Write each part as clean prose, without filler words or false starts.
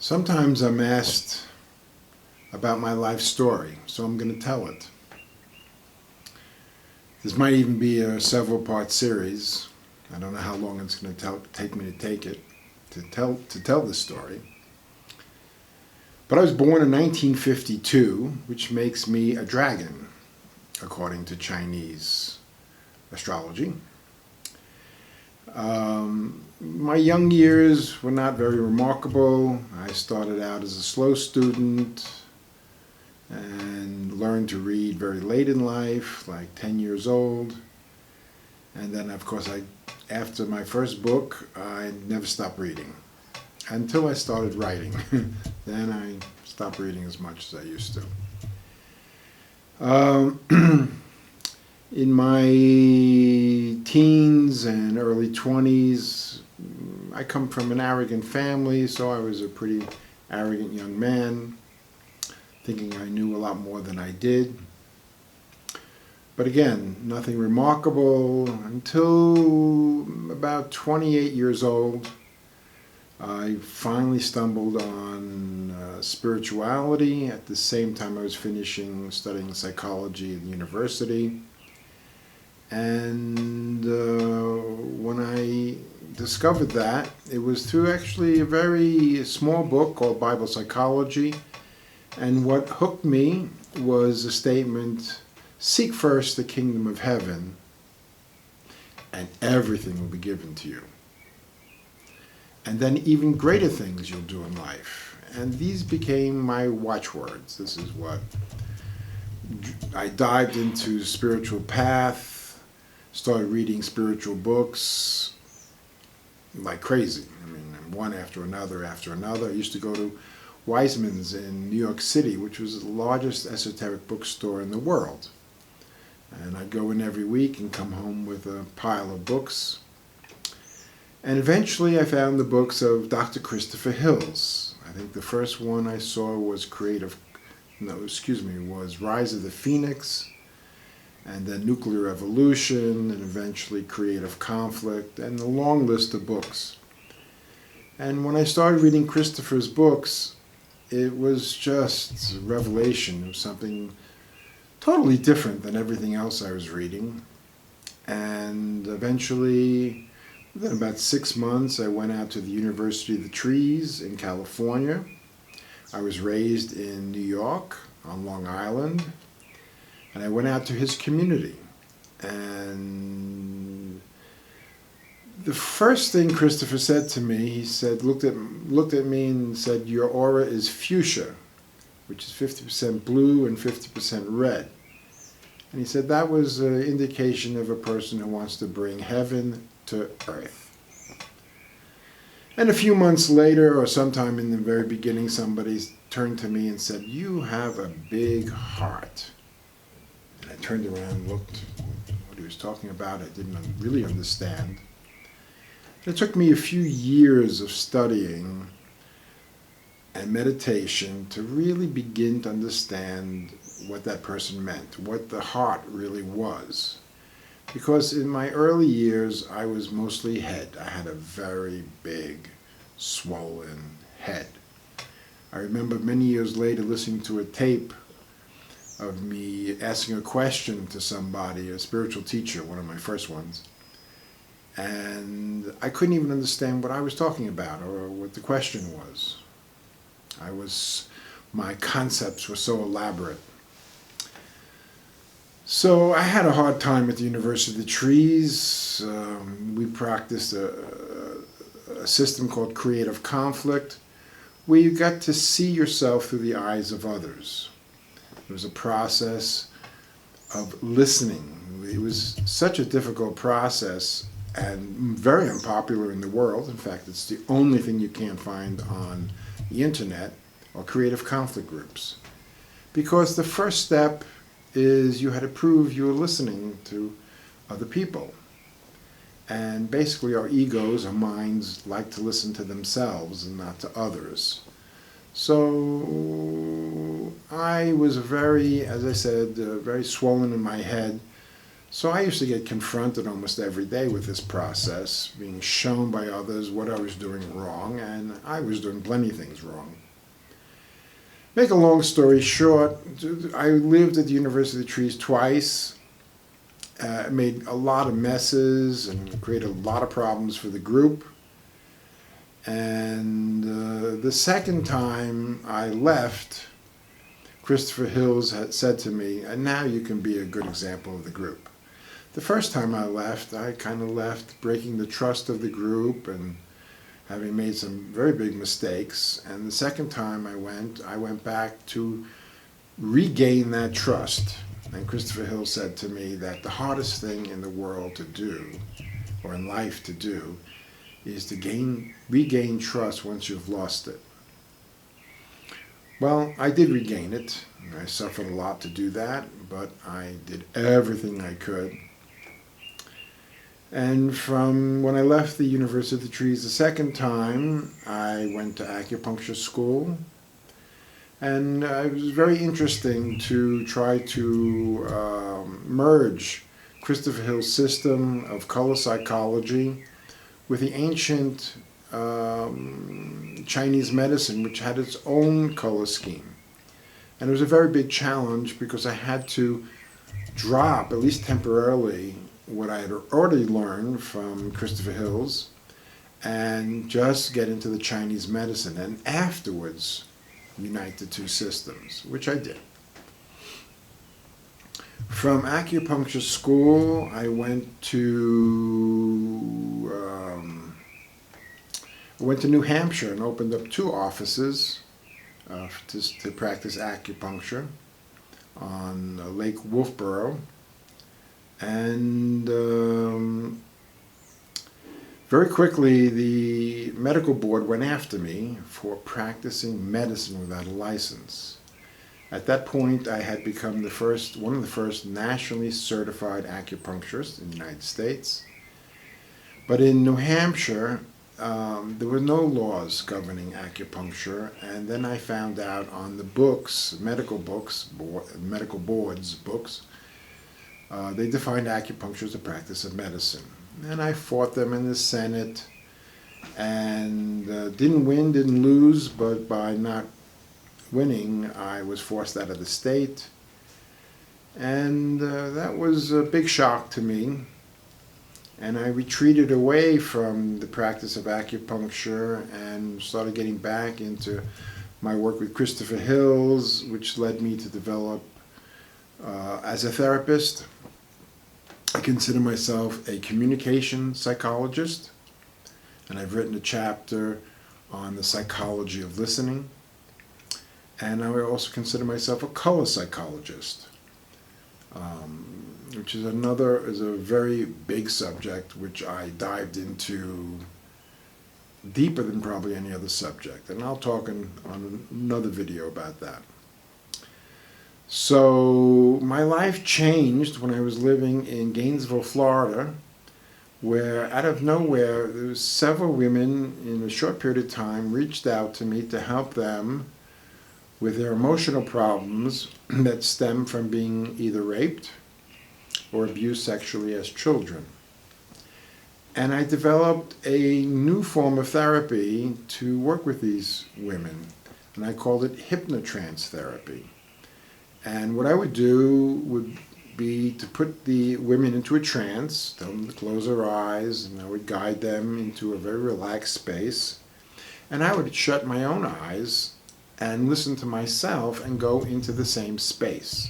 Sometimes I'm asked about my life story, so I'm going to tell it. This might even be a several-part series. I don't know how long it's going to take me to tell this story. But I was born in 1952, which makes me a dragon, according to Chinese astrology. My young years were not very remarkable. I started out as a slow student and learned to read very late in life, like 10 years old. And then, of course, after my first book, I never stopped reading until I started writing. Then I stopped reading as much as I used to. In my teens and early 20s, I come from an arrogant family, so I was a pretty arrogant young man, thinking I knew a lot more than I did. But again, nothing remarkable until about 28 years old. I finally stumbled on spirituality at the same time I was finishing studying psychology at university. And when I discovered that, it was through actually a very small book called Bible Psychology. And what hooked me was a statement, "Seek first the kingdom of heaven, and everything will be given to you. And then even greater things you'll do in life." And these became my watchwords. This is what I dived into spiritual path. Started reading spiritual books like crazy. I mean, one after another after another. I used to go to Weizmann's in New York City, which was the largest esoteric bookstore in the world. And I'd go in every week and come home with a pile of books. And eventually I found the books of Dr. Christopher Hill's. I think the first one I saw was was Rise of the Phoenix, and then Nuclear Evolution, and eventually Creative Conflict, and a long list of books. And when I started reading Christopher's books, it was just a revelation. It was something totally different than everything else I was reading. And eventually, within about 6 months, I went out to the University of the Trees in California. I was raised in New York on Long Island. And I went out to his community. And the first thing Christopher said to me, he said, looked at me and said, "Your aura is fuchsia," which is 50% blue and 50% red. And he said that was an indication of a person who wants to bring heaven to earth. And a few months later, or sometime in the very beginning, somebody turned to me and said, "You have a big heart." And I turned around and looked what he was talking about. I didn't really understand. It took me a few years of studying and meditation to really begin to understand what that person meant, what the heart really was. Because in my early years, I was mostly head. I had a very big, swollen head. I remember many years later listening to a tape of me asking a question to somebody, a spiritual teacher, one of my first ones, and I couldn't even understand what I was talking about or what the question was. My concepts were so elaborate. So I had a hard time at the University of the Trees. We practiced a system called Creative Conflict, where you got to see yourself through the eyes of others. It was a process of listening. It was such a difficult process and very unpopular in the world. In fact, it's the only thing you can't find on the internet or creative conflict groups. Because the first step is you had to prove you were listening to other people. And basically our egos, our minds, like to listen to themselves and not to others. So I was very, as I said, very swollen in my head. So I used to get confronted almost every day with this process, being shown by others what I was doing wrong, and I was doing plenty of things wrong. Make a long story short, I lived at the University of Trees twice, made a lot of messes and created a lot of problems for the group. And the second time I left, Christopher Hills had said to me, and now you can be a good example of the group. The first time I left, I kind of left breaking the trust of the group and having made some very big mistakes. And the second time I went back to regain that trust. And Christopher Hill said to me that the hardest thing in the world to do, or in life to do, is to regain trust once you've lost it. Well, I did regain it. I suffered a lot to do that, but I did everything I could. And from when I left the University of the Trees the second time, I went to Acupuncture School. And it was very interesting to try to merge Christopher Hill's system of color psychology with the ancient Chinese medicine, which had its own color scheme. And it was a very big challenge because I had to drop, at least temporarily, what I had already learned from Christopher Hills and just get into the Chinese medicine, and afterwards unite the two systems, which I did. From Acupuncture School, I went to New Hampshire and opened up 2 offices to practice acupuncture on Lake Wolfboro. And very quickly, the medical board went after me for practicing medicine without a license. At that point, I had become one of the first nationally certified acupuncturists in the United States. But in New Hampshire, there were no laws governing acupuncture, and then I found out on the books, medical board's books, they defined acupuncture as a practice of medicine. And I fought them in the Senate, and didn't win, didn't lose, but by not winning, I was forced out of the state. And that was a big shock to me. And I retreated away from the practice of acupuncture and started getting back into my work with Christopher Hills, which led me to develop as a therapist. I consider myself a communication psychologist, and I've written a chapter on the psychology of listening. And I would also consider myself a color psychologist, which is a very big subject, which I dived into deeper than probably any other subject. And I'll talk on another video about that. So my life changed when I was living in Gainesville, Florida, where out of nowhere, there was several women in a short period of time reached out to me to help them with their emotional problems that stem from being either raped or abused sexually as children. And I developed a new form of therapy to work with these women, and I called it hypnotrance therapy. And what I would do would be to put the women into a trance, tell them to close their eyes, and I would guide them into a very relaxed space. And I would shut my own eyes and listen to myself and go into the same space.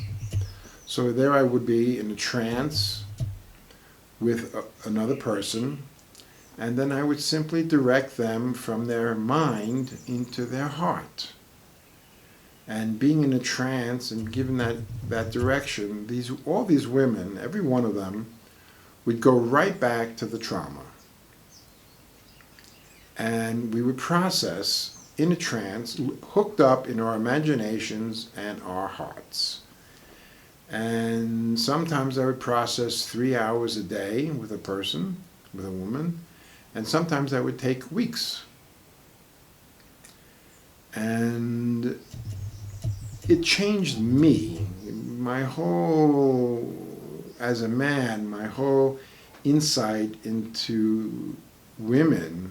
So there I would be in a trance with another person, and then I would simply direct them from their mind into their heart. And being in a trance and given that direction, all these women, every one of them, would go right back to the trauma. And we would process in a trance, hooked up in our imaginations and our hearts. And sometimes I would process 3 hours a day with a person, with a woman, and sometimes that would take weeks. And it changed me. My whole as a man, my whole insight into women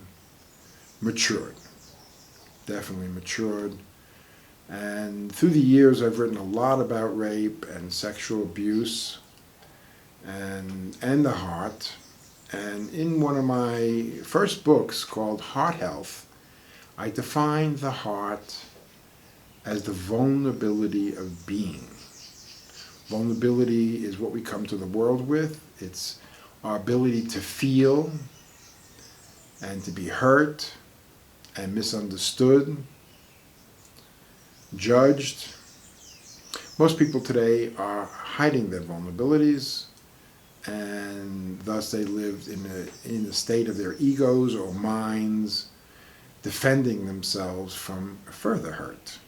matured. Definitely matured. And through the years, I've written a lot about rape and sexual abuse and the heart. And in one of my first books called Heart Health, I defined the heart as the vulnerability of being. Vulnerability is what we come to the world with. It's our ability to feel and to be hurt and misunderstood, judged. Most people today are hiding their vulnerabilities, and thus they live in a state of their egos or minds, defending themselves from further hurt.